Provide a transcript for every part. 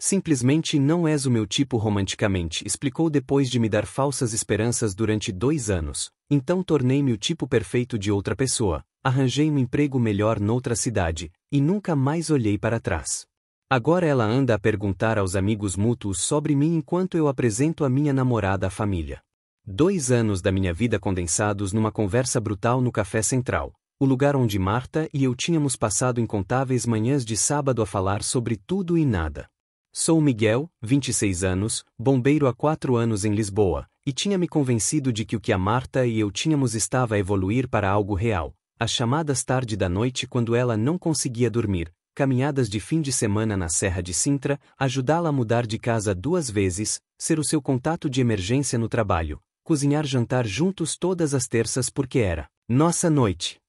Simplesmente não és o meu tipo romanticamente, explicou depois de me dar falsas esperanças durante 2 anos. Então tornei-me o tipo perfeito de outra pessoa, arranjei um emprego melhor noutra cidade, e nunca mais olhei para trás. Agora ela anda a perguntar aos amigos mútuos sobre mim enquanto eu apresento a minha namorada à família. 2 anos da minha vida condensados numa conversa brutal no Café Central, o lugar onde Marta e eu tínhamos passado incontáveis manhãs de sábado a falar sobre tudo e nada. Sou Miguel, 26 anos, bombeiro há 4 anos em Lisboa, e tinha me convencido de que o que a Marta e eu tínhamos estava a evoluir para algo real. As chamadas tarde da noite quando ela não conseguia dormir, caminhadas de fim de semana na Serra de Sintra, ajudá-la a mudar de casa 2 vezes, ser o seu contato de emergência no trabalho, cozinhar jantar juntos todas as terças porque era nossa noite.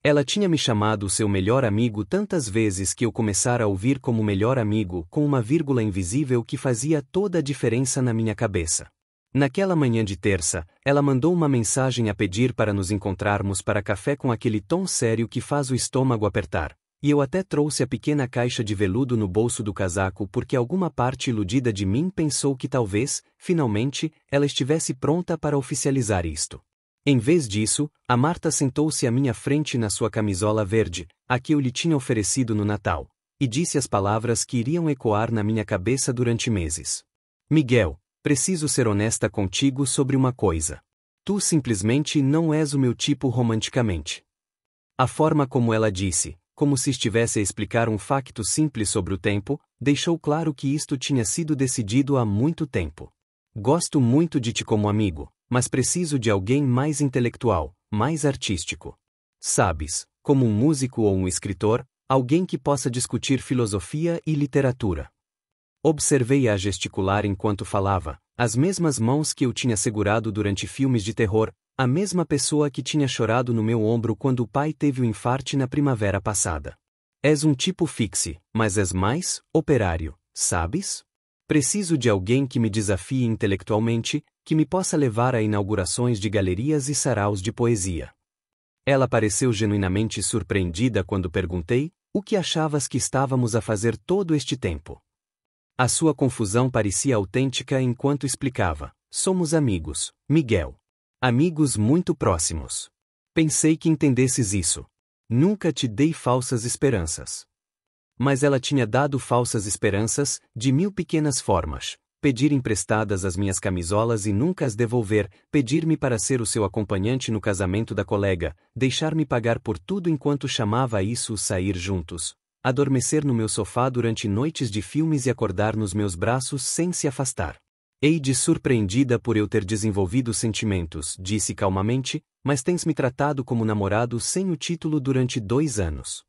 Ela tinha me chamado seu melhor amigo tantas vezes que eu começara a ouvir como melhor amigo com uma vírgula invisível que fazia toda a diferença na minha cabeça. Naquela manhã de terça, ela mandou uma mensagem a pedir para nos encontrarmos para café com aquele tom sério que faz o estômago apertar, e eu até trouxe a pequena caixa de veludo no bolso do casaco porque alguma parte iludida de mim pensou que talvez, finalmente, ela estivesse pronta para oficializar isto. Em vez disso, a Marta sentou-se à minha frente na sua camisola verde, a que eu lhe tinha oferecido no Natal, e disse as palavras que iriam ecoar na minha cabeça durante meses. Miguel, preciso ser honesta contigo sobre uma coisa. Tu simplesmente não és o meu tipo romanticamente. A forma como ela disse, como se estivesse a explicar um facto simples sobre o tempo, deixou claro que isto tinha sido decidido há muito tempo. Gosto muito de ti como amigo, mas preciso de alguém mais intelectual, mais artístico. Sabes, como um músico ou um escritor, alguém que possa discutir filosofia e literatura. Observei-a gesticular enquanto falava, as mesmas mãos que eu tinha segurado durante filmes de terror, a mesma pessoa que tinha chorado no meu ombro quando o pai teve o infarte na primavera passada. És um tipo fixe, mas és mais operário, sabes? Preciso de alguém que me desafie intelectualmente, que me possa levar a inaugurações de galerias e saraus de poesia. Ela pareceu genuinamente surpreendida quando perguntei, o que achavas que estávamos a fazer todo este tempo? A sua confusão parecia autêntica enquanto explicava, somos amigos, Miguel. Amigos muito próximos. Pensei que entendesses isso. Nunca te dei falsas esperanças. Mas ela tinha dado falsas esperanças, de 1000 pequenas formas. Pedir emprestadas as minhas camisolas e nunca as devolver, pedir-me para ser o seu acompanhante no casamento da colega, deixar-me pagar por tudo enquanto chamava isso sair juntos, adormecer no meu sofá durante noites de filmes e acordar nos meus braços sem se afastar. Hei de surpreendida por eu ter desenvolvido sentimentos, disse calmamente, mas tens me tratado como namorado sem o título durante 2 anos.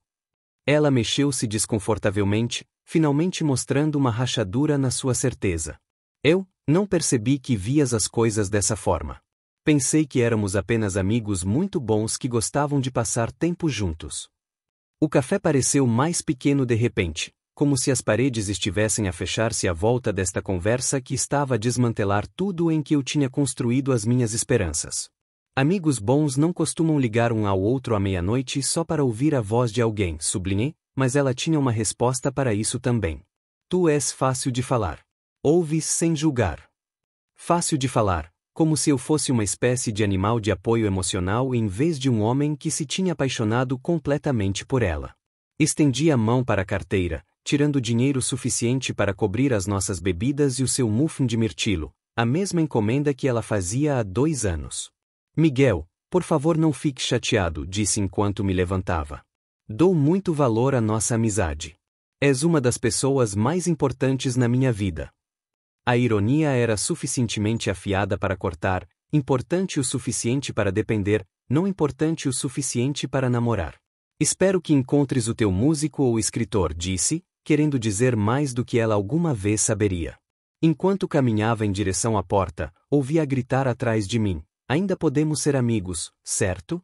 Ela mexeu-se desconfortavelmente, finalmente mostrando uma rachadura na sua certeza. Eu não percebi que vias as coisas dessa forma. Pensei que éramos apenas amigos muito bons que gostavam de passar tempo juntos. O café pareceu mais pequeno de repente, como se as paredes estivessem a fechar-se à volta desta conversa que estava a desmantelar tudo em que eu tinha construído as minhas esperanças. Amigos bons não costumam ligar um ao outro à meia-noite só para ouvir a voz de alguém, sublinhei, mas ela tinha uma resposta para isso também. Tu és fácil de falar. Ouves sem julgar. Fácil de falar, como se eu fosse uma espécie de animal de apoio emocional em vez de um homem que se tinha apaixonado completamente por ela. Estendi a mão para a carteira, tirando dinheiro suficiente para cobrir as nossas bebidas e o seu muffin de mirtilo, a mesma encomenda que ela fazia há 2 anos. Miguel, por favor não fique chateado, disse enquanto me levantava. Dou muito valor à nossa amizade. És uma das pessoas mais importantes na minha vida. A ironia era suficientemente afiada para cortar, importante o suficiente para depender, não importante o suficiente para namorar. Espero que encontres o teu músico ou escritor, disse, querendo dizer mais do que ela alguma vez saberia. Enquanto caminhava em direção à porta, ouvi-a gritar atrás de mim. Ainda podemos ser amigos, certo?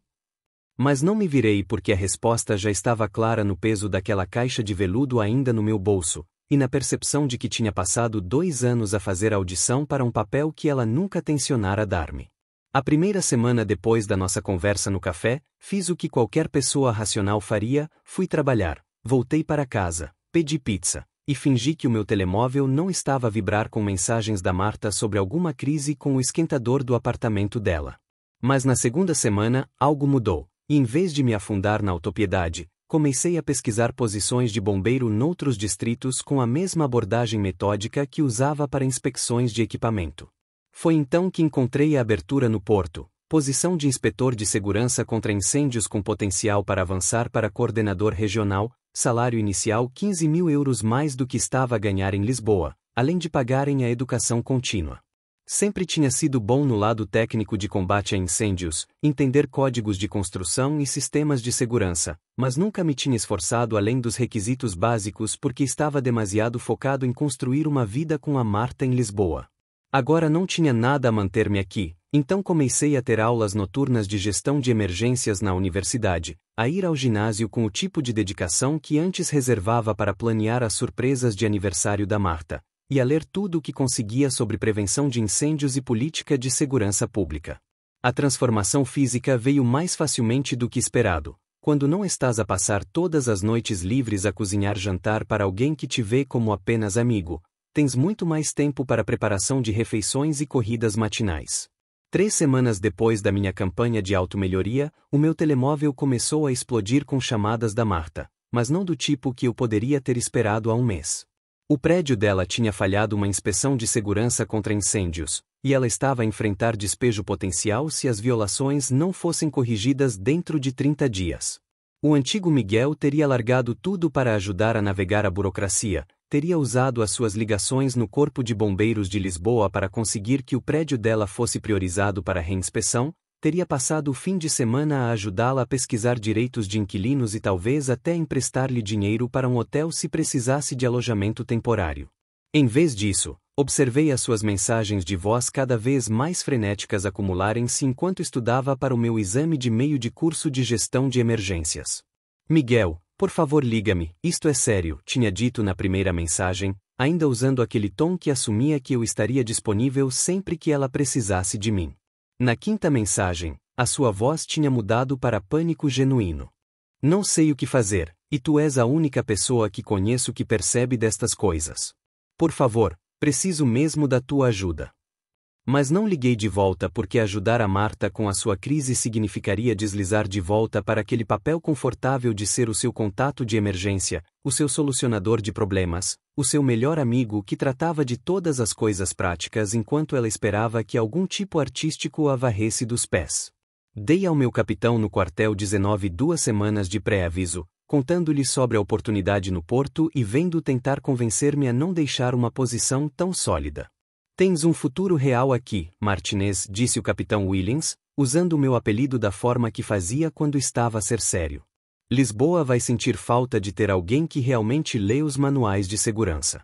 Mas não me virei porque a resposta já estava clara no peso daquela caixa de veludo ainda no meu bolso, e na percepção de que tinha passado 2 anos a fazer audição para um papel que ela nunca tencionara dar-me. A primeira semana depois da nossa conversa no café, fiz o que qualquer pessoa racional faria, fui trabalhar, voltei para casa, pedi pizza, e fingi que o meu telemóvel não estava a vibrar com mensagens da Marta sobre alguma crise com o esquentador do apartamento dela. Mas na segunda semana, algo mudou, e em vez de me afundar na autopiedade, comecei a pesquisar posições de bombeiro noutros distritos com a mesma abordagem metódica que usava para inspeções de equipamento. Foi então que encontrei a abertura no Porto, posição de inspetor de segurança contra incêndios com potencial para avançar para coordenador regional, salário inicial 15 mil euros mais do que estava a ganhar em Lisboa, além de pagarem a educação contínua. Sempre tinha sido bom no lado técnico de combate a incêndios, entender códigos de construção e sistemas de segurança, mas nunca me tinha esforçado além dos requisitos básicos porque estava demasiado focado em construir uma vida com a Marta em Lisboa. Agora não tinha nada a manter-me aqui, então comecei a ter aulas noturnas de gestão de emergências na universidade, a ir ao ginásio com o tipo de dedicação que antes reservava para planear as surpresas de aniversário da Marta, e a ler tudo o que conseguia sobre prevenção de incêndios e política de segurança pública. A transformação física veio mais facilmente do que esperado. Quando não estás a passar todas as noites livres a cozinhar jantar para alguém que te vê como apenas amigo, tens muito mais tempo para preparação de refeições e corridas matinais. 3 semanas depois da minha campanha de automelhoria, o meu telemóvel começou a explodir com chamadas da Marta, mas não do tipo que eu poderia ter esperado há um mês. O prédio dela tinha falhado uma inspeção de segurança contra incêndios, e ela estava a enfrentar despejo potencial se as violações não fossem corrigidas dentro de 30 dias. O antigo Miguel teria largado tudo para ajudar a navegar a burocracia, teria usado as suas ligações no Corpo de Bombeiros de Lisboa para conseguir que o prédio dela fosse priorizado para reinspeção, teria passado o fim de semana a ajudá-la a pesquisar direitos de inquilinos e talvez até emprestar-lhe dinheiro para um hotel se precisasse de alojamento temporário. Em vez disso, observei as suas mensagens de voz cada vez mais frenéticas acumularem-se enquanto estudava para o meu exame de meio de curso de gestão de emergências. Miguel, por favor liga-me, isto é sério, tinha dito na primeira mensagem, ainda usando aquele tom que assumia que eu estaria disponível sempre que ela precisasse de mim. Na quinta mensagem, a sua voz tinha mudado para pânico genuíno. Não sei o que fazer, e tu és a única pessoa que conheço que percebe destas coisas. Por favor, preciso mesmo da tua ajuda. Mas não liguei de volta porque ajudar a Marta com a sua crise significaria deslizar de volta para aquele papel confortável de ser o seu contato de emergência, o seu solucionador de problemas, o seu melhor amigo que tratava de todas as coisas práticas enquanto ela esperava que algum tipo artístico a varresse dos pés. Dei ao meu capitão no quartel 2 semanas de pré-aviso, contando-lhe sobre a oportunidade no Porto e vendo tentar convencer-me a não deixar uma posição tão sólida. Tens um futuro real aqui, Martinez, disse o capitão Williams, usando o meu apelido da forma que fazia quando estava a ser sério. Lisboa vai sentir falta de ter alguém que realmente lê os manuais de segurança.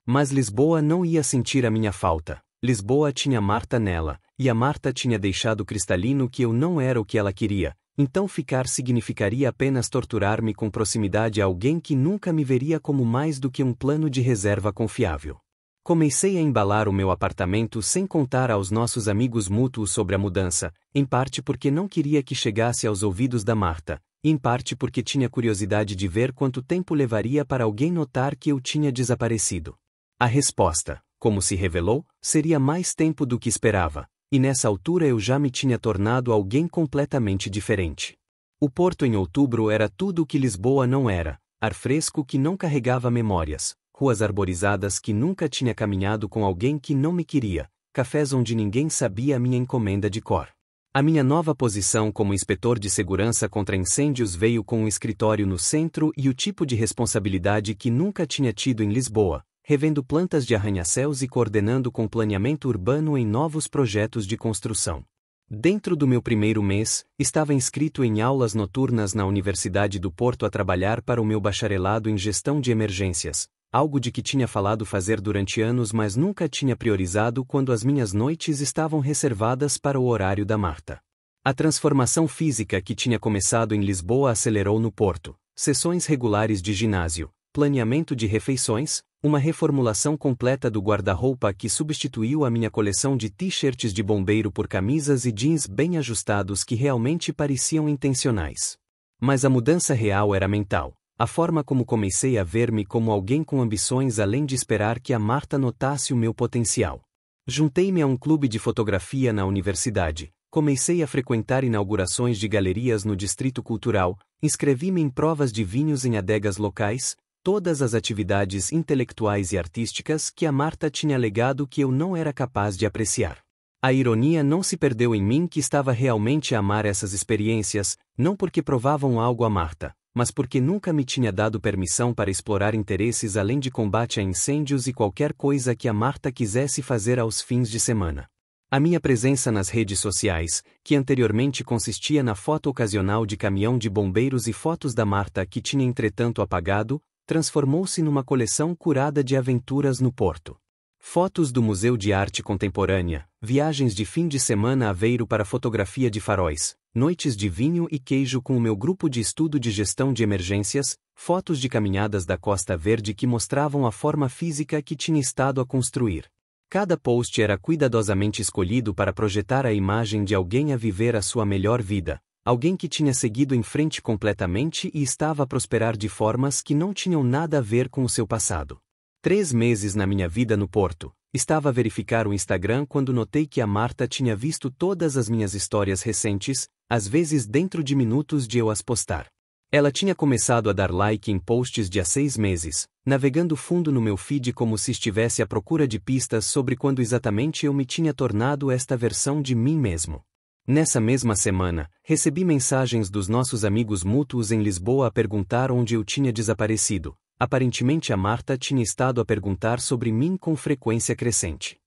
Mas Lisboa não ia sentir a minha falta. Lisboa tinha Marta nela, e a Marta tinha deixado cristalino que eu não era o que ela queria, então ficar significaria apenas torturar-me com proximidade a alguém que nunca me veria como mais do que um plano de reserva confiável. Comecei a embalar o meu apartamento sem contar aos nossos amigos mútuos sobre a mudança, em parte porque não queria que chegasse aos ouvidos da Marta, e em parte porque tinha curiosidade de ver quanto tempo levaria para alguém notar que eu tinha desaparecido. A resposta, como se revelou, seria mais tempo do que esperava, e nessa altura eu já me tinha tornado alguém completamente diferente. O Porto em outubro era tudo o que Lisboa não era, ar fresco que não carregava memórias, ruas arborizadas que nunca tinha caminhado com alguém que não me queria, cafés onde ninguém sabia a minha encomenda de cor. A minha nova posição como inspetor de segurança contra incêndios veio com um escritório no centro e o tipo de responsabilidade que nunca tinha tido em Lisboa, revendo plantas de arranha-céus e coordenando com planeamento urbano em novos projetos de construção. Dentro do meu primeiro mês, estava inscrito em aulas noturnas na Universidade do Porto a trabalhar para o meu bacharelado em gestão de emergências, algo de que tinha falado fazer durante anos mas nunca tinha priorizado quando as minhas noites estavam reservadas para o horário da Marta. A transformação física que tinha começado em Lisboa acelerou no Porto, sessões regulares de ginásio, planeamento de refeições, uma reformulação completa do guarda-roupa que substituiu a minha coleção de t-shirts de bombeiro por camisas e jeans bem ajustados que realmente pareciam intencionais. Mas a mudança real era mental. A forma como comecei a ver-me como alguém com ambições além de esperar que a Marta notasse o meu potencial. Juntei-me a um clube de fotografia na universidade, comecei a frequentar inaugurações de galerias no Distrito Cultural, inscrevi-me em provas de vinhos em adegas locais, todas as atividades intelectuais e artísticas que a Marta tinha alegado que eu não era capaz de apreciar. A ironia não se perdeu em mim que estava realmente a amar essas experiências, não porque provavam algo a Marta, mas porque nunca me tinha dado permissão para explorar interesses além de combate a incêndios e qualquer coisa que a Marta quisesse fazer aos fins de semana. A minha presença nas redes sociais, que anteriormente consistia na foto ocasional de caminhão de bombeiros e fotos da Marta que tinha entretanto apagado, transformou-se numa coleção curada de aventuras no Porto. Fotos do Museu de Arte Contemporânea, viagens de fim de semana a Aveiro para fotografia de faróis, noites de vinho e queijo com o meu grupo de estudo de gestão de emergências, fotos de caminhadas da Costa Verde que mostravam a forma física que tinha estado a construir. Cada post era cuidadosamente escolhido para projetar a imagem de alguém a viver a sua melhor vida, alguém que tinha seguido em frente completamente e estava a prosperar de formas que não tinham nada a ver com o seu passado. 3 meses na minha vida no Porto, estava a verificar o Instagram quando notei que a Marta tinha visto todas as minhas histórias recentes, às vezes dentro de minutos de eu as postar. Ela tinha começado a dar like em posts de há 6 meses, navegando fundo no meu feed como se estivesse à procura de pistas sobre quando exatamente eu me tinha tornado esta versão de mim mesmo. Nessa mesma semana, recebi mensagens dos nossos amigos mútuos em Lisboa a perguntar onde eu tinha desaparecido. Aparentemente a Marta tinha estado a perguntar sobre mim com frequência crescente.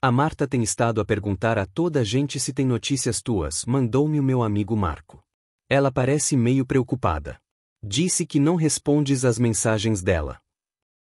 A Marta tem estado a perguntar a toda a gente se tem notícias tuas, mandou-me o meu amigo Marco. Ela parece meio preocupada. Disse que não respondes às mensagens dela.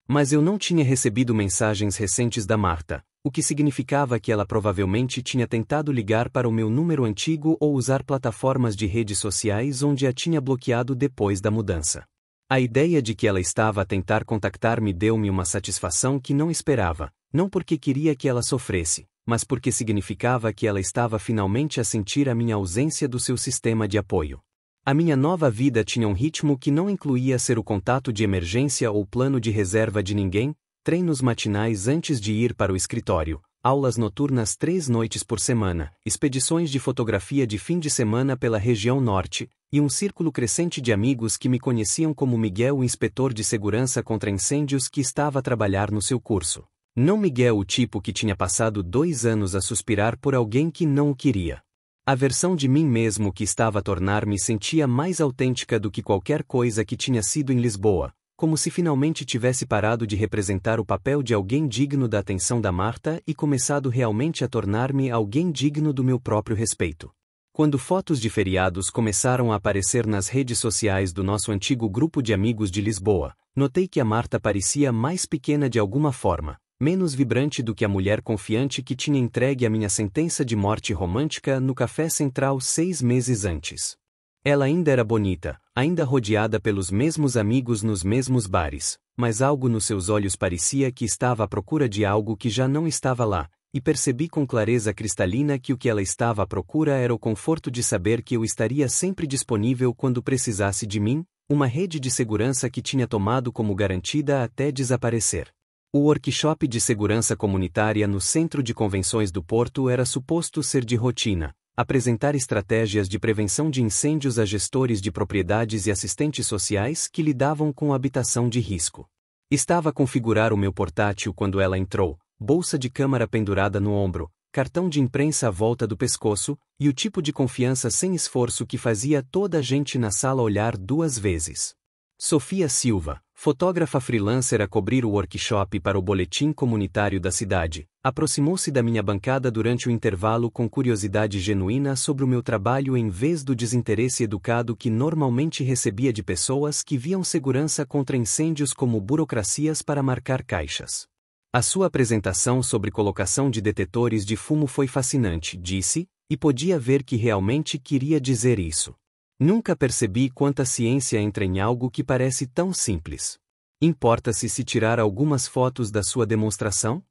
Mas eu não tinha recebido mensagens recentes da Marta, o que significava que ela provavelmente tinha tentado ligar para o meu número antigo ou usar plataformas de redes sociais onde a tinha bloqueado depois da mudança. A ideia de que ela estava a tentar contactar-me deu-me uma satisfação que não esperava, não porque queria que ela sofresse, mas porque significava que ela estava finalmente a sentir a minha ausência do seu sistema de apoio. A minha nova vida tinha um ritmo que não incluía ser o contato de emergência ou plano de reserva de ninguém, treinos matinais antes de ir para o escritório, aulas noturnas 3 noites por semana, expedições de fotografia de fim de semana pela região norte, e um círculo crescente de amigos que me conheciam como Miguel, o inspetor de segurança contra incêndios que estava a trabalhar no seu curso. Não Miguel, o tipo que tinha passado 2 anos a suspirar por alguém que não o queria. A versão de mim mesmo que estava a tornar-me sentia mais autêntica do que qualquer coisa que tinha sido em Lisboa, como se finalmente tivesse parado de representar o papel de alguém digno da atenção da Marta e começado realmente a tornar-me alguém digno do meu próprio respeito. Quando fotos de feriados começaram a aparecer nas redes sociais do nosso antigo grupo de amigos de Lisboa, notei que a Marta parecia mais pequena de alguma forma, menos vibrante do que a mulher confiante que tinha entregue a minha sentença de morte romântica no Café Central 6 meses antes. Ela ainda era bonita, ainda rodeada pelos mesmos amigos nos mesmos bares, mas algo nos seus olhos parecia que estava à procura de algo que já não estava lá, e percebi com clareza cristalina que o que ela estava à procura era o conforto de saber que eu estaria sempre disponível quando precisasse de mim, uma rede de segurança que tinha tomado como garantida até desaparecer. O workshop de segurança comunitária no Centro de Convenções do Porto era suposto ser de rotina, apresentar estratégias de prevenção de incêndios a gestores de propriedades e assistentes sociais que lidavam com habitação de risco. Estava a configurar o meu portátil quando ela entrou, bolsa de câmara pendurada no ombro, cartão de imprensa à volta do pescoço, e o tipo de confiança sem esforço que fazia toda a gente na sala olhar 2 vezes. Sofia Silva, fotógrafa freelancer a cobrir o workshop para o boletim comunitário da cidade, aproximou-se da minha bancada durante o intervalo com curiosidade genuína sobre o meu trabalho em vez do desinteresse educado que normalmente recebia de pessoas que viam segurança contra incêndios como burocracias para marcar caixas. A sua apresentação sobre colocação de detetores de fumo foi fascinante, disse, e podia ver que realmente queria dizer isso. Nunca percebi quanta ciência entra em algo que parece tão simples. Importa-se se tirar algumas fotos da sua demonstração?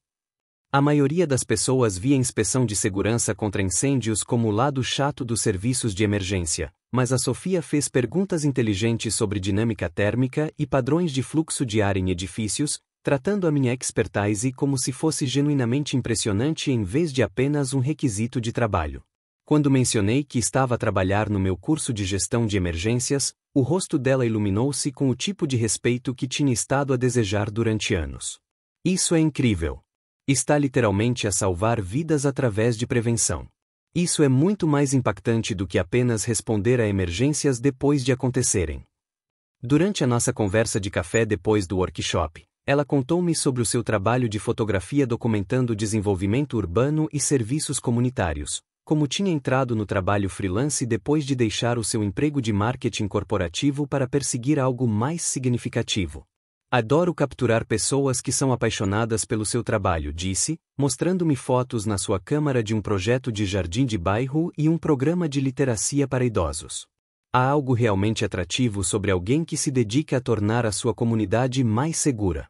A maioria das pessoas via a inspeção de segurança contra incêndios como o lado chato dos serviços de emergência, mas a Sofia fez perguntas inteligentes sobre dinâmica térmica e padrões de fluxo de ar em edifícios, tratando a minha expertise como se fosse genuinamente impressionante em vez de apenas um requisito de trabalho. Quando mencionei que estava a trabalhar no meu curso de gestão de emergências, o rosto dela iluminou-se com o tipo de respeito que tinha estado a desejar durante anos. Isso é incrível. Está literalmente a salvar vidas através de prevenção. Isso é muito mais impactante do que apenas responder a emergências depois de acontecerem. Durante a nossa conversa de café depois do workshop, ela contou-me sobre o seu trabalho de fotografia documentando desenvolvimento urbano e serviços comunitários, como tinha entrado no trabalho freelance depois de deixar o seu emprego de marketing corporativo para perseguir algo mais significativo. Adoro capturar pessoas que são apaixonadas pelo seu trabalho, disse, mostrando-me fotos na sua câmara de um projeto de jardim de bairro e um programa de literacia para idosos. Há algo realmente atrativo sobre alguém que se dedica a tornar a sua comunidade mais segura.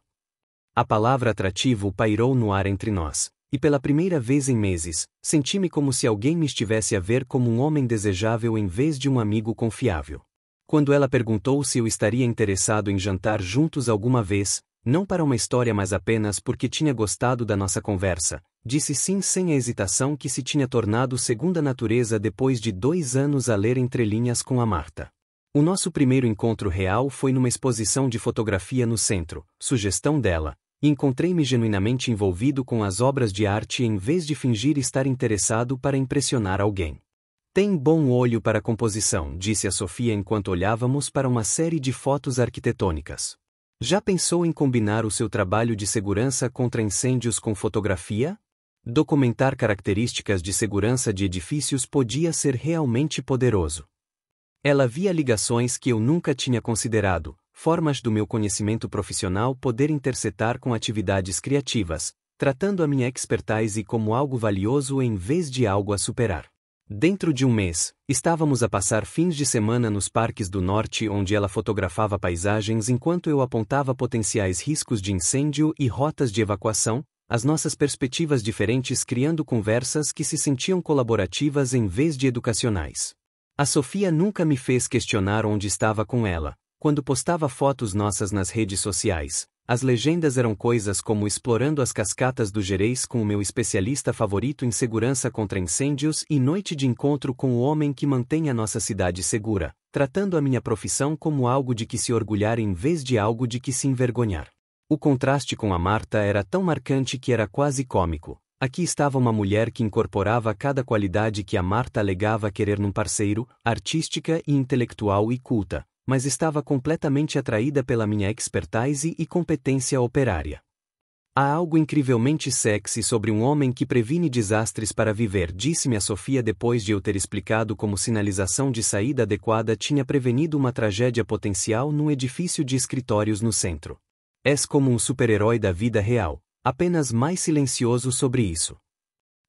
A palavra atrativo pairou no ar entre nós, e pela primeira vez em meses, senti-me como se alguém me estivesse a ver como um homem desejável em vez de um amigo confiável. Quando ela perguntou se eu estaria interessado em jantar juntos alguma vez, não para uma história mas apenas porque tinha gostado da nossa conversa, disse sim sem a hesitação que se tinha tornado segunda natureza depois de 2 anos a ler entrelinhas com a Marta. O nosso primeiro encontro real foi numa exposição de fotografia no centro, sugestão dela, e encontrei-me genuinamente envolvido com as obras de arte em vez de fingir estar interessado para impressionar alguém. Tem bom olho para composição, disse a Sofia enquanto olhávamos para uma série de fotos arquitetônicas. Já pensou em combinar o seu trabalho de segurança contra incêndios com fotografia? Documentar características de segurança de edifícios podia ser realmente poderoso. Ela via ligações que eu nunca tinha considerado, formas do meu conhecimento profissional poder intersetar com atividades criativas, tratando a minha expertise como algo valioso em vez de algo a superar. Dentro de um mês, estávamos a passar fins de semana nos parques do norte onde ela fotografava paisagens enquanto eu apontava potenciais riscos de incêndio e rotas de evacuação, as nossas perspectivas diferentes criando conversas que se sentiam colaborativas em vez de educacionais. A Sofia nunca me fez questionar onde estava com ela. Quando postava fotos nossas nas redes sociais, as legendas eram coisas como explorando as cascatas do Gerês com o meu especialista favorito em segurança contra incêndios e noite de encontro com o homem que mantém a nossa cidade segura, tratando a minha profissão como algo de que se orgulhar em vez de algo de que se envergonhar. O contraste com a Marta era tão marcante que era quase cômico. Aqui estava uma mulher que incorporava cada qualidade que a Marta alegava querer num parceiro, artística e intelectual e culta, mas estava completamente atraída pela minha expertise e competência operária. Há algo incrivelmente sexy sobre um homem que previne desastres para viver, disse-me a Sofia depois de eu ter explicado como sinalização de saída adequada tinha prevenido uma tragédia potencial num edifício de escritórios no centro. És como um super-herói da vida real, apenas mais silencioso sobre isso.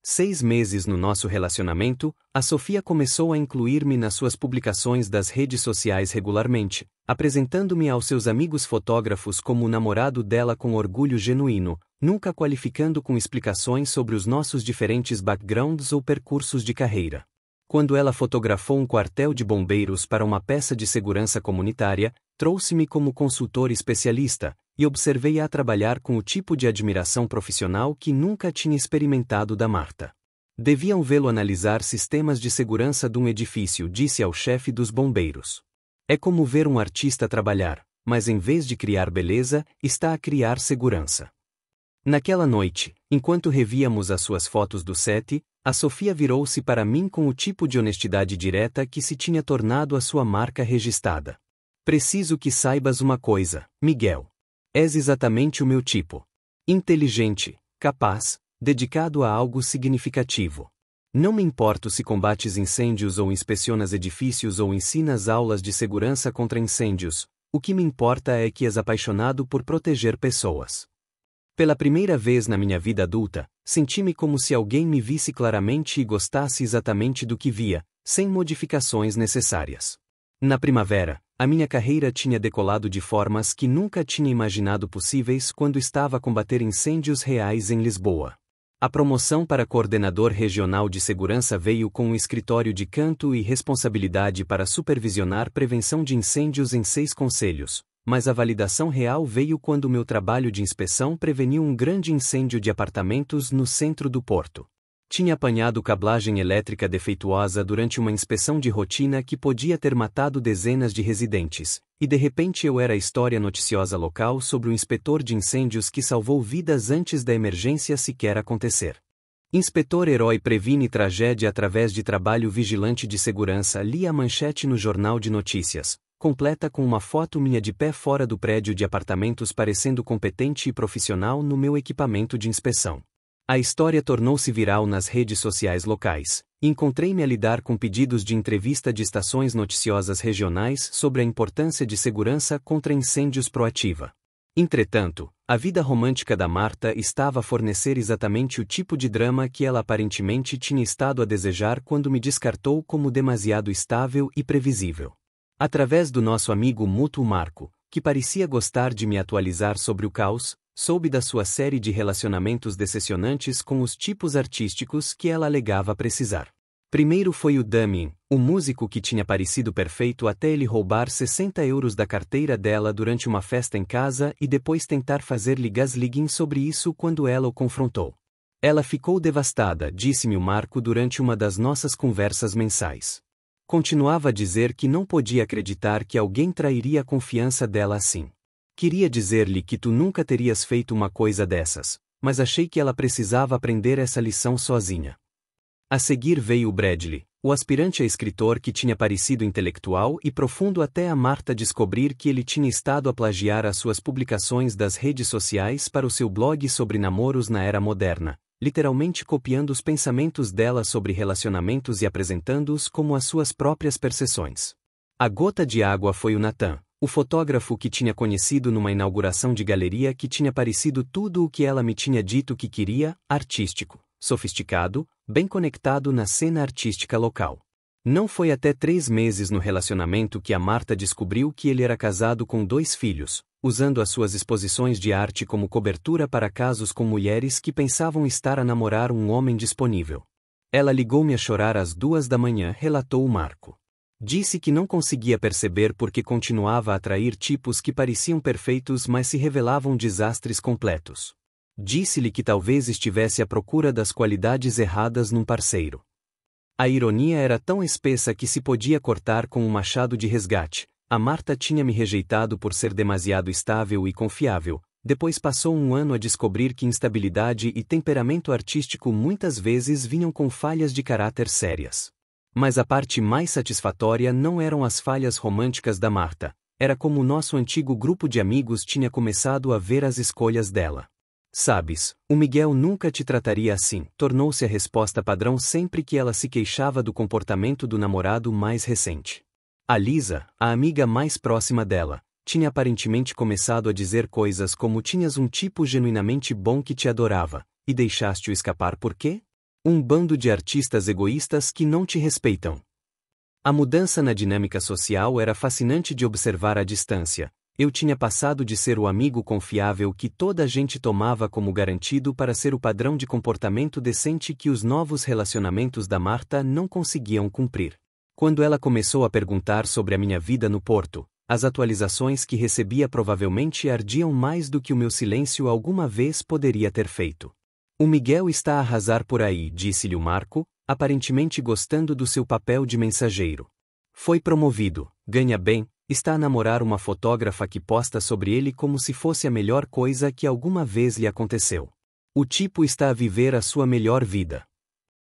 6 meses no nosso relacionamento, a Sofia começou a incluir-me nas suas publicações das redes sociais regularmente, apresentando-me aos seus amigos fotógrafos como o namorado dela com orgulho genuíno, nunca qualificando com explicações sobre os nossos diferentes backgrounds ou percursos de carreira. Quando ela fotografou um quartel de bombeiros para uma peça de segurança comunitária, trouxe-me como consultor especialista, e observei-a trabalhar com o tipo de admiração profissional que nunca tinha experimentado da Marta. Deviam vê-lo analisar sistemas de segurança de um edifício, disse ao chefe dos bombeiros. É como ver um artista trabalhar, mas em vez de criar beleza, está a criar segurança. Naquela noite, enquanto revíamos as suas fotos do set, a Sofia virou-se para mim com o tipo de honestidade direta que se tinha tornado a sua marca registrada. Preciso que saibas uma coisa, Miguel. És exatamente o meu tipo. Inteligente, capaz, dedicado a algo significativo. Não me importo se combates incêndios ou inspecionas edifícios ou ensinas aulas de segurança contra incêndios, o que me importa é que és apaixonado por proteger pessoas. Pela primeira vez na minha vida adulta, senti-me como se alguém me visse claramente e gostasse exatamente do que via, sem modificações necessárias. Na primavera, a minha carreira tinha decolado de formas que nunca tinha imaginado possíveis quando estava a combater incêndios reais em Lisboa. A promoção para coordenador regional de segurança veio com um escritório de canto e responsabilidade para supervisionar prevenção de incêndios em 6 concelhos, mas a validação real veio quando meu trabalho de inspeção preveniu um grande incêndio de apartamentos no centro do Porto. Tinha apanhado cablagem elétrica defeituosa durante uma inspeção de rotina que podia ter matado dezenas de residentes, e de repente eu era a história noticiosa local sobre o inspetor de incêndios que salvou vidas antes da emergência sequer acontecer. Inspetor herói previne tragédia através de trabalho vigilante de segurança. Li a manchete no Jornal de Notícias, completa com uma foto minha de pé fora do prédio de apartamentos parecendo competente e profissional no meu equipamento de inspeção. A história tornou-se viral nas redes sociais locais. Encontrei-me a lidar com pedidos de entrevista de estações noticiosas regionais sobre a importância de segurança contra incêndios proativa. Entretanto, a vida romântica da Marta estava a fornecer exatamente o tipo de drama que ela aparentemente tinha estado a desejar quando me descartou como demasiado estável e previsível. Através do nosso amigo mútuo Marco, que parecia gostar de me atualizar sobre o caos, soube da sua série de relacionamentos decepcionantes com os tipos artísticos que ela alegava precisar. Primeiro foi o Damien, o músico que tinha parecido perfeito até ele roubar 60 euros da carteira dela durante uma festa em casa e depois tentar fazer-lhe gaslighting sobre isso quando ela o confrontou. Ela ficou devastada, disse-me o Marco durante uma das nossas conversas mensais. Continuava a dizer que não podia acreditar que alguém trairia a confiança dela assim. Queria dizer-lhe que tu nunca terias feito uma coisa dessas, mas achei que ela precisava aprender essa lição sozinha. A seguir veio o Bradley, o aspirante a escritor que tinha parecido intelectual e profundo até a Marta descobrir que ele tinha estado a plagiar as suas publicações das redes sociais para o seu blog sobre namoros na era moderna, literalmente copiando os pensamentos dela sobre relacionamentos e apresentando-os como as suas próprias percepções. A gota de água foi o Nathan, o fotógrafo que tinha conhecido numa inauguração de galeria que tinha parecido tudo o que ela me tinha dito que queria, artístico, sofisticado, bem conectado na cena artística local. Não foi até 3 meses no relacionamento que a Marta descobriu que ele era casado com 2 filhos, usando as suas exposições de arte como cobertura para casos com mulheres que pensavam estar a namorar um homem disponível. Ela ligou-me a chorar às 2 da manhã, relatou o Marco. Disse que não conseguia perceber porque continuava a atrair tipos que pareciam perfeitos mas se revelavam desastres completos. Disse-lhe que talvez estivesse à procura das qualidades erradas num parceiro. A ironia era tão espessa que se podia cortar com um machado de resgate. A Marta tinha me rejeitado por ser demasiado estável e confiável. Depois passou um ano a descobrir que instabilidade e temperamento artístico muitas vezes vinham com falhas de caráter sérias. Mas a parte mais satisfatória não eram as falhas românticas da Marta, era como o nosso antigo grupo de amigos tinha começado a ver as escolhas dela. Sabes, o Miguel nunca te trataria assim, tornou-se a resposta padrão sempre que ela se queixava do comportamento do namorado mais recente. A Lisa, a amiga mais próxima dela, tinha aparentemente começado a dizer coisas como tinhas um tipo genuinamente bom que te adorava, e deixaste-o escapar por quê? Um bando de artistas egoístas que não te respeitam. A mudança na dinâmica social era fascinante de observar à distância. Eu tinha passado de ser o amigo confiável que toda a gente tomava como garantido para ser o padrão de comportamento decente que os novos relacionamentos da Marta não conseguiam cumprir. Quando ela começou a perguntar sobre a minha vida no Porto, as atualizações que recebia provavelmente ardiam mais do que o meu silêncio alguma vez poderia ter feito. O Miguel está a arrasar por aí, disse-lhe o Marco, aparentemente gostando do seu papel de mensageiro. Foi promovido, ganha bem, está a namorar uma fotógrafa que posta sobre ele como se fosse a melhor coisa que alguma vez lhe aconteceu. O tipo está a viver a sua melhor vida.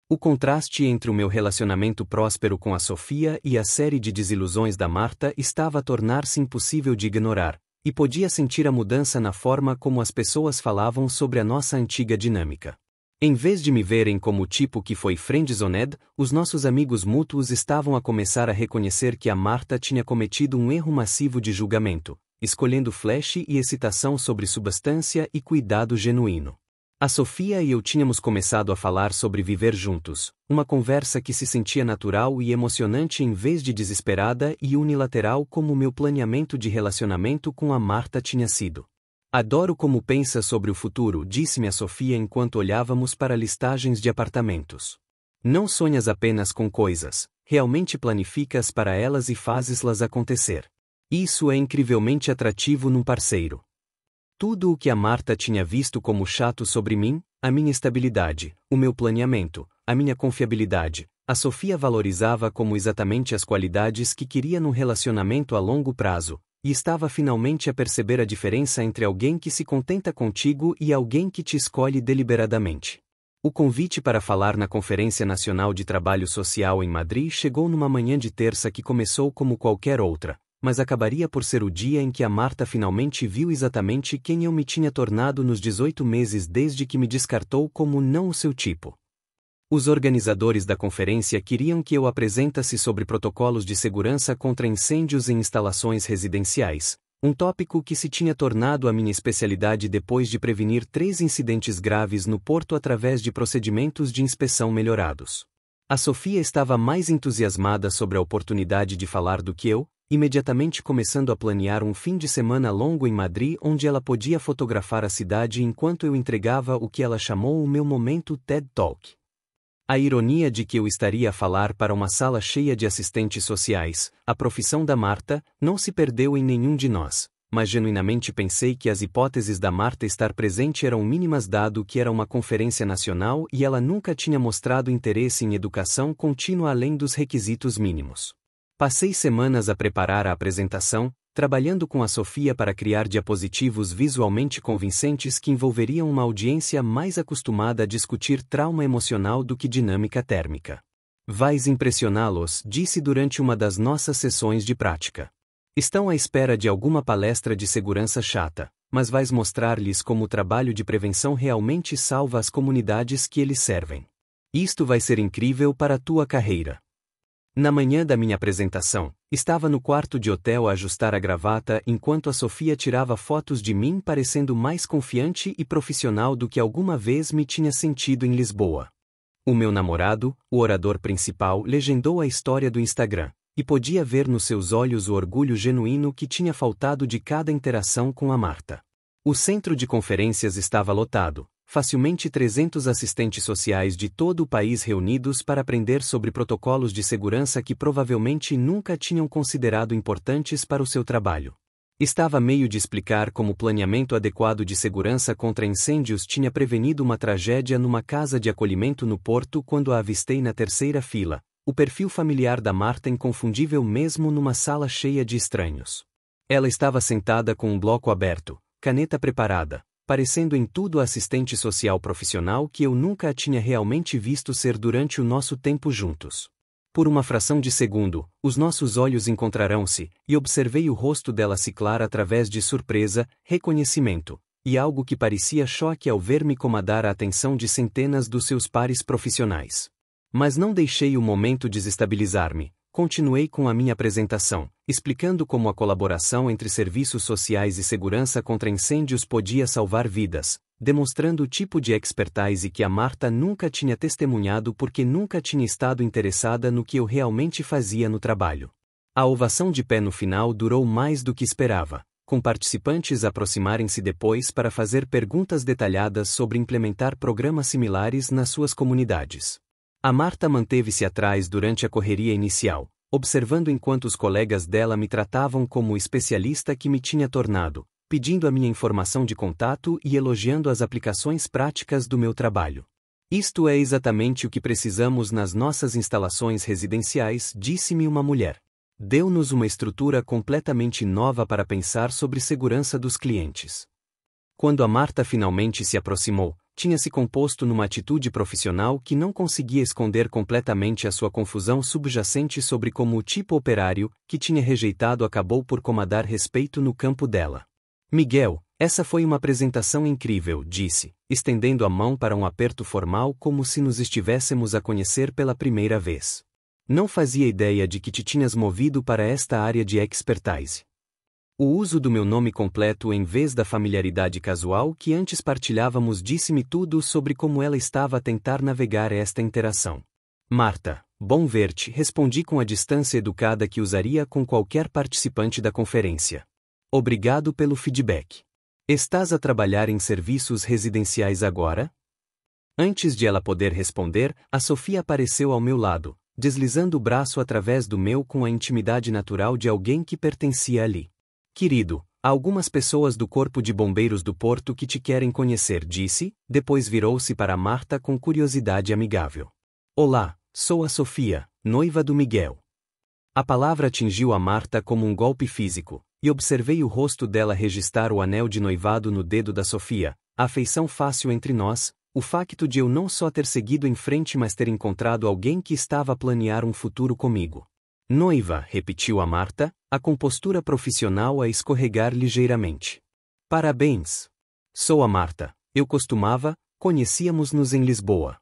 O contraste entre o meu relacionamento próspero com a Sofia e a série de desilusões da Marta estava a tornar-se impossível de ignorar. E podia sentir a mudança na forma como as pessoas falavam sobre a nossa antiga dinâmica. Em vez de me verem como o tipo que foi friendzoned, os nossos amigos mútuos estavam a começar a reconhecer que a Marta tinha cometido um erro massivo de julgamento, escolhendo flash e excitação sobre substância e cuidado genuíno. A Sofia e eu tínhamos começado a falar sobre viver juntos, uma conversa que se sentia natural e emocionante em vez de desesperada e unilateral como o meu planeamento de relacionamento com a Marta tinha sido. Adoro como pensa sobre o futuro, disse-me a Sofia enquanto olhávamos para listagens de apartamentos. Não sonhas apenas com coisas, realmente planificas para elas e fazes-las acontecer. Isso é incrivelmente atrativo num parceiro. Tudo o que a Marta tinha visto como chato sobre mim, a minha estabilidade, o meu planeamento, a minha confiabilidade, a Sofia valorizava como exatamente as qualidades que queria num relacionamento a longo prazo, e estava finalmente a perceber a diferença entre alguém que se contenta contigo e alguém que te escolhe deliberadamente. O convite para falar na Conferência Nacional de Trabalho Social em Madrid chegou numa manhã de terça que começou como qualquer outra, mas acabaria por ser o dia em que a Marta finalmente viu exatamente quem eu me tinha tornado nos 18 meses desde que me descartou como não o seu tipo. Os organizadores da conferência queriam que eu apresentasse sobre protocolos de segurança contra incêndios em instalações residenciais, um tópico que se tinha tornado a minha especialidade depois de prevenir 3 incidentes graves no Porto através de procedimentos de inspeção melhorados. A Sofia estava mais entusiasmada sobre a oportunidade de falar do que eu, imediatamente começando a planear um fim de semana longo em Madrid onde ela podia fotografar a cidade enquanto eu entregava o que ela chamou o meu momento TED Talk. A ironia de que eu estaria a falar para uma sala cheia de assistentes sociais, a profissão da Marta, não se perdeu em nenhum de nós, mas genuinamente pensei que as hipóteses da Marta estar presente eram mínimas dado que era uma conferência nacional e ela nunca tinha mostrado interesse em educação contínua além dos requisitos mínimos. Passei semanas a preparar a apresentação, trabalhando com a Sofia para criar diapositivos visualmente convincentes que envolveriam uma audiência mais acostumada a discutir trauma emocional do que dinâmica térmica. Vais impressioná-los, disse durante uma das nossas sessões de prática. Estão à espera de alguma palestra de segurança chata, mas vais mostrar-lhes como o trabalho de prevenção realmente salva as comunidades que eles servem. Isto vai ser incrível para a tua carreira. Na manhã da minha apresentação, estava no quarto de hotel a ajustar a gravata enquanto a Sofia tirava fotos de mim parecendo mais confiante e profissional do que alguma vez me tinha sentido em Lisboa. O meu namorado, o orador principal, legendou a história do Instagram, e podia ver nos seus olhos o orgulho genuíno que tinha faltado de cada interação com a Marta. O centro de conferências estava lotado. Facilmente 300 assistentes sociais de todo o país reunidos para aprender sobre protocolos de segurança que provavelmente nunca tinham considerado importantes para o seu trabalho. Estava a meio de explicar como o planeamento adequado de segurança contra incêndios tinha prevenido uma tragédia numa casa de acolhimento no Porto quando a avistei na terceira fila, o perfil familiar da Marta inconfundível mesmo numa sala cheia de estranhos. Ela estava sentada com um bloco aberto, caneta preparada, parecendo em tudo a assistente social profissional que eu nunca a tinha realmente visto ser durante o nosso tempo juntos. Por uma fração de segundo, os nossos olhos encontraram-se, e observei o rosto dela ciclar através de surpresa, reconhecimento, e algo que parecia choque ao ver-me comandar a atenção de centenas dos seus pares profissionais. Mas não deixei o momento desestabilizar-me. Continuei com a minha apresentação, explicando como a colaboração entre serviços sociais e segurança contra incêndios podia salvar vidas, demonstrando o tipo de expertise que a Marta nunca tinha testemunhado porque nunca tinha estado interessada no que eu realmente fazia no trabalho. A ovação de pé no final durou mais do que esperava, com participantes aproximarem-se depois para fazer perguntas detalhadas sobre implementar programas similares nas suas comunidades. A Marta manteve-se atrás durante a correria inicial, observando enquanto os colegas dela me tratavam como o especialista que me tinha tornado, pedindo a minha informação de contato e elogiando as aplicações práticas do meu trabalho. Isto é exatamente o que precisamos nas nossas instalações residenciais, disse-me uma mulher. Deu-nos uma estrutura completamente nova para pensar sobre segurança dos clientes. Quando a Marta finalmente se aproximou, tinha se composto numa atitude profissional que não conseguia esconder completamente a sua confusão subjacente sobre como o tipo operário, que tinha rejeitado acabou por comandar respeito no campo dela. Miguel, essa foi uma apresentação incrível, disse, estendendo a mão para um aperto formal como se nos estivéssemos a conhecer pela primeira vez. Não fazia ideia de que te tinhas movido para esta área de expertise. O uso do meu nome completo em vez da familiaridade casual que antes partilhávamos disse-me tudo sobre como ela estava a tentar navegar esta interação. Marta, bom ver-te, respondi com a distância educada que usaria com qualquer participante da conferência. Obrigado pelo feedback. Estás a trabalhar em serviços residenciais agora? Antes de ela poder responder, a Sofia apareceu ao meu lado, deslizando o braço através do meu com a intimidade natural de alguém que pertencia ali. Querido, há algumas pessoas do Corpo de Bombeiros do Porto que te querem conhecer, disse, depois virou-se para Marta com curiosidade amigável. Olá, sou a Sofia, noiva do Miguel. A palavra atingiu a Marta como um golpe físico, e observei o rosto dela registrar o anel de noivado no dedo da Sofia, a afeição fácil entre nós, o facto de eu não só ter seguido em frente mas ter encontrado alguém que estava a planear um futuro comigo. Noiva, repetiu a Marta, a compostura profissional a escorregar ligeiramente. Parabéns! Sou a Marta, conhecíamos-nos em Lisboa.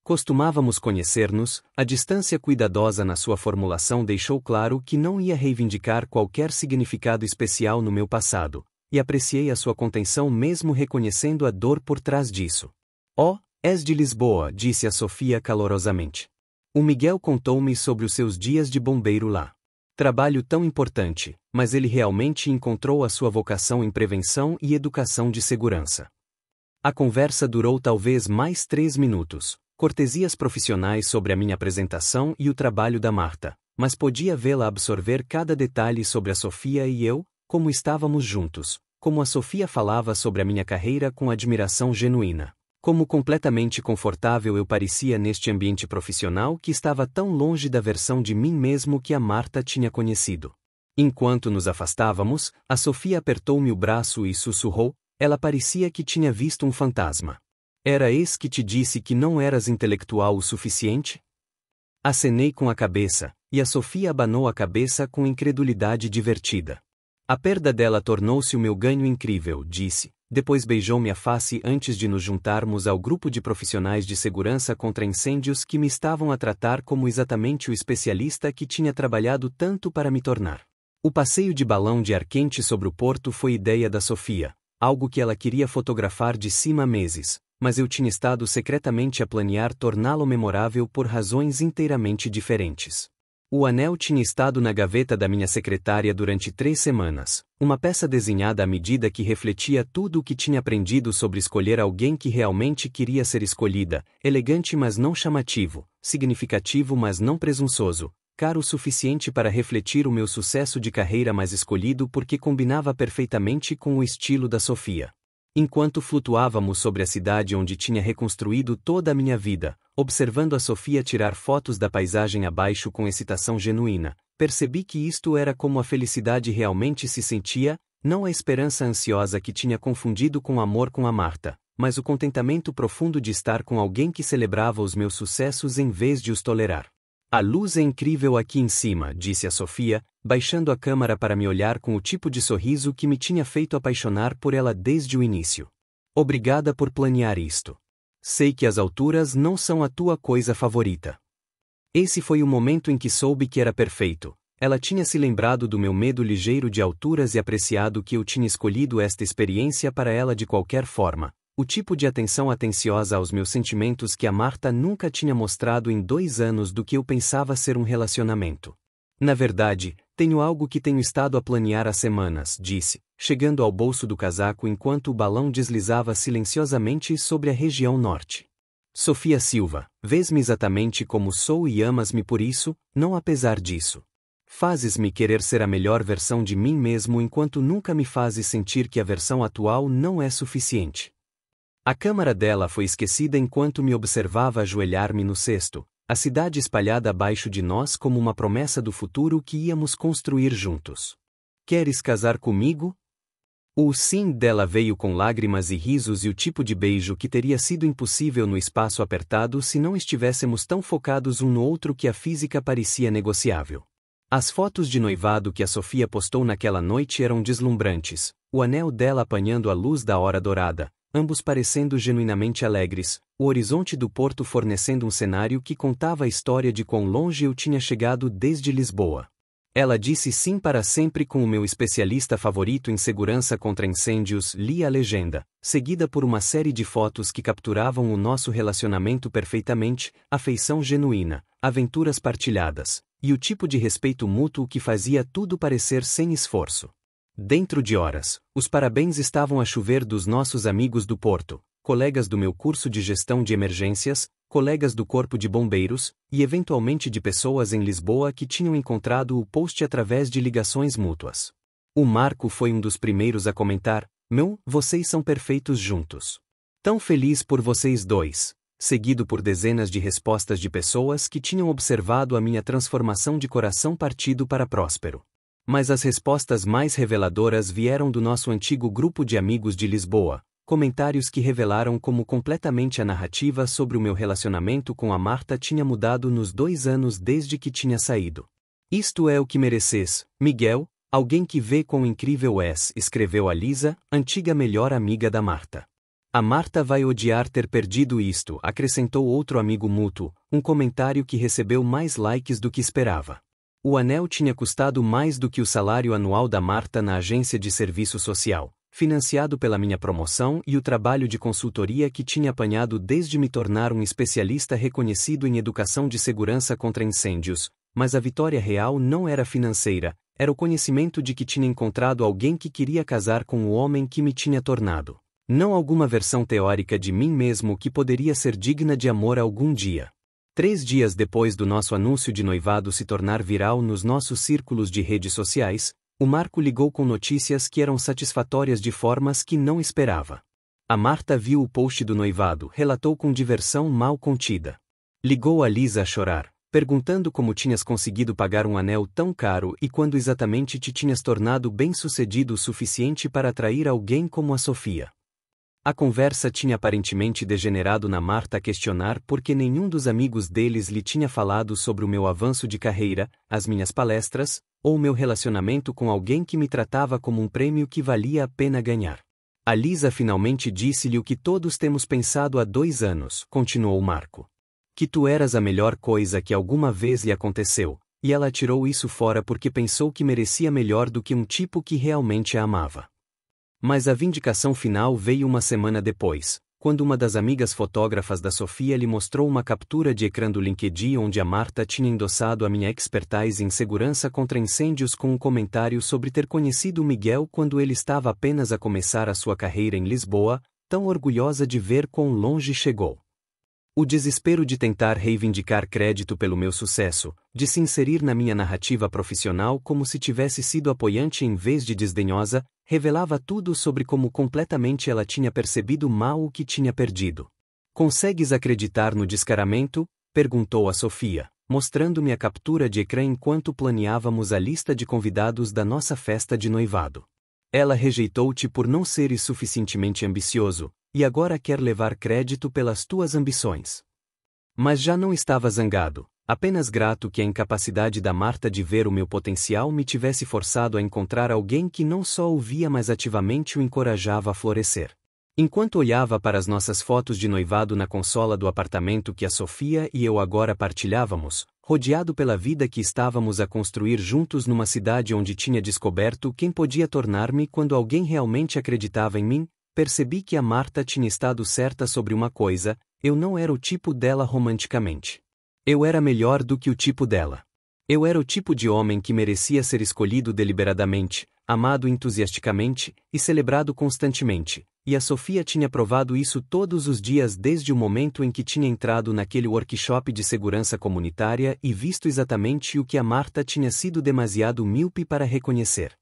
Costumávamos conhecer-nos, a distância cuidadosa na sua formulação deixou claro que não ia reivindicar qualquer significado especial no meu passado, e apreciei a sua contenção mesmo reconhecendo a dor por trás disso. Oh, és de Lisboa, disse a Sofia calorosamente. O Miguel contou-me sobre os seus dias de bombeiro lá. Trabalho tão importante, mas ele realmente encontrou a sua vocação em prevenção e educação de segurança. A conversa durou talvez mais 3 minutos. Cortesias profissionais sobre a minha apresentação e o trabalho da Marta, mas podia vê-la absorver cada detalhe sobre a Sofia e eu, como estávamos juntos, como a Sofia falava sobre a minha carreira com admiração genuína, como completamente confortável eu parecia neste ambiente profissional que estava tão longe da versão de mim mesmo que a Marta tinha conhecido. Enquanto nos afastávamos, a Sofia apertou-me o braço e sussurrou, ela parecia que tinha visto um fantasma. Era esse que te disse que não eras intelectual o suficiente? Acenei com a cabeça, e a Sofia abanou a cabeça com incredulidade divertida. A perda dela tornou-se o meu ganho incrível, disse, depois beijou-me a face antes de nos juntarmos ao grupo de profissionais de segurança contra incêndios que me estavam a tratar como exatamente o especialista que tinha trabalhado tanto para me tornar. O passeio de balão de ar quente sobre o porto foi ideia da Sofia, algo que ela queria fotografar de cima há meses. Mas eu tinha estado secretamente a planear torná-lo memorável por razões inteiramente diferentes. O anel tinha estado na gaveta da minha secretária durante 3 semanas, uma peça desenhada à medida que refletia tudo o que tinha aprendido sobre escolher alguém que realmente queria ser escolhida, elegante mas não chamativo, significativo mas não presunçoso, caro o suficiente para refletir o meu sucesso de carreira mas escolhido porque combinava perfeitamente com o estilo da Sofia. Enquanto flutuávamos sobre a cidade onde tinha reconstruído toda a minha vida, observando a Sofia tirar fotos da paisagem abaixo com excitação genuína, percebi que isto era como a felicidade realmente se sentia, não a esperança ansiosa que tinha confundido com amor com a Marta, mas o contentamento profundo de estar com alguém que celebrava os meus sucessos em vez de os tolerar. A luz é incrível aqui em cima, disse a Sofia, baixando a câmara para me olhar com o tipo de sorriso que me tinha feito apaixonar por ela desde o início. Obrigada por planear isto. Sei que as alturas não são a tua coisa favorita. Esse foi o momento em que soube que era perfeito. Ela tinha se lembrado do meu medo ligeiro de alturas e apreciado que eu tinha escolhido esta experiência para ela de qualquer forma. O tipo de atenção atenciosa aos meus sentimentos que a Marta nunca tinha mostrado em 2 anos do que eu pensava ser um relacionamento. Na verdade, tenho algo que tenho estado a planear há semanas, disse, chegando ao bolso do casaco enquanto o balão deslizava silenciosamente sobre a região norte. Sofia Silva, vês-me exatamente como sou e amas-me por isso, não apesar disso. Fazes-me querer ser a melhor versão de mim mesmo enquanto nunca me fazes sentir que a versão atual não é suficiente. A câmara dela foi esquecida enquanto me observava ajoelhar-me no cesto, a cidade espalhada abaixo de nós como uma promessa do futuro que íamos construir juntos. Queres casar comigo? O sim dela veio com lágrimas e risos e o tipo de beijo que teria sido impossível no espaço apertado se não estivéssemos tão focados um no outro que a física parecia negociável. As fotos de noivado que a Sofia postou naquela noite eram deslumbrantes, o anel dela apanhando a luz da hora dourada, ambos parecendo genuinamente alegres, o horizonte do porto fornecendo um cenário que contava a história de quão longe eu tinha chegado desde Lisboa. Ela disse sim para sempre com o meu especialista favorito em segurança contra incêndios, li a legenda, seguida por uma série de fotos que capturavam o nosso relacionamento perfeitamente, afeição genuína, aventuras partilhadas, e o tipo de respeito mútuo que fazia tudo parecer sem esforço. Dentro de horas, os parabéns estavam a chover dos nossos amigos do Porto, colegas do meu curso de gestão de emergências, colegas do Corpo de Bombeiros, e eventualmente de pessoas em Lisboa que tinham encontrado o post através de ligações mútuas. O Marco foi um dos primeiros a comentar: vocês são perfeitos juntos. Tão feliz por vocês dois. Seguido por dezenas de respostas de pessoas que tinham observado a minha transformação de coração partido para próspero. Mas as respostas mais reveladoras vieram do nosso antigo grupo de amigos de Lisboa, comentários que revelaram como completamente a narrativa sobre o meu relacionamento com a Marta tinha mudado nos 2 anos desde que tinha saído. Isto é o que mereces, Miguel, alguém que vê quão incrível és, escreveu a Lisa, antiga melhor amiga da Marta. A Marta vai odiar ter perdido isto, acrescentou outro amigo mútuo, um comentário que recebeu mais likes do que esperava. O anel tinha custado mais do que o salário anual da Marta na agência de serviço social, financiado pela minha promoção e o trabalho de consultoria que tinha apanhado desde me tornar um especialista reconhecido em educação de segurança contra incêndios, mas a vitória real não era financeira, era o conhecimento de que tinha encontrado alguém que queria casar com o homem que me tinha tornado. Não alguma versão teórica de mim mesmo que poderia ser digna de amor algum dia. 3 dias depois do nosso anúncio de noivado se tornar viral nos nossos círculos de redes sociais, o Marco ligou com notícias que eram satisfatórias de formas que não esperava. A Marta viu o post do noivado, relatou com diversão mal contida. Ligou a Lisa a chorar, perguntando como tinhas conseguido pagar um anel tão caro e quando exatamente te tinhas tornado bem-sucedido o suficiente para atrair alguém como a Sofia. A conversa tinha aparentemente degenerado na Marta a questionar por que nenhum dos amigos deles lhe tinha falado sobre o meu avanço de carreira, as minhas palestras, ou o meu relacionamento com alguém que me tratava como um prêmio que valia a pena ganhar. A Lisa finalmente disse-lhe o que todos temos pensado há 2 anos, continuou Marco. Que tu eras a melhor coisa que alguma vez lhe aconteceu, e ela tirou isso fora porque pensou que merecia melhor do que um tipo que realmente a amava. Mas a vindicação final veio uma semana depois, quando uma das amigas fotógrafas da Sofia lhe mostrou uma captura de ecrã do LinkedIn onde a Marta tinha endossado a minha expertise em segurança contra incêndios com um comentário sobre ter conhecido o Miguel quando ele estava apenas a começar a sua carreira em Lisboa, tão orgulhosa de ver quão longe chegou. O desespero de tentar reivindicar crédito pelo meu sucesso, de se inserir na minha narrativa profissional como se tivesse sido apoiante em vez de desdenhosa, revelava tudo sobre como completamente ela tinha percebido mal o que tinha perdido. Consegues acreditar no descaramento? Perguntou a Sofia, mostrando-me a captura de ecrã enquanto planeávamos a lista de convidados da nossa festa de noivado. Ela rejeitou-te por não seres suficientemente ambicioso, e agora quer levar crédito pelas tuas ambições. Mas já não estava zangado, apenas grato que a incapacidade da Marta de ver o meu potencial me tivesse forçado a encontrar alguém que não só o via mas ativamente o encorajava a florescer. Enquanto olhava para as nossas fotos de noivado na consola do apartamento que a Sofia e eu agora partilhávamos, rodeado pela vida que estávamos a construir juntos numa cidade onde tinha descoberto quem podia tornar-me quando alguém realmente acreditava em mim, percebi que a Marta tinha estado certa sobre uma coisa: eu não era o tipo dela romanticamente. Eu era melhor do que o tipo dela. Eu era o tipo de homem que merecia ser escolhido deliberadamente, amado entusiasticamente e celebrado constantemente, e a Sofia tinha provado isso todos os dias desde o momento em que tinha entrado naquele workshop de segurança comunitária e visto exatamente o que a Marta tinha sido demasiado míope para reconhecer.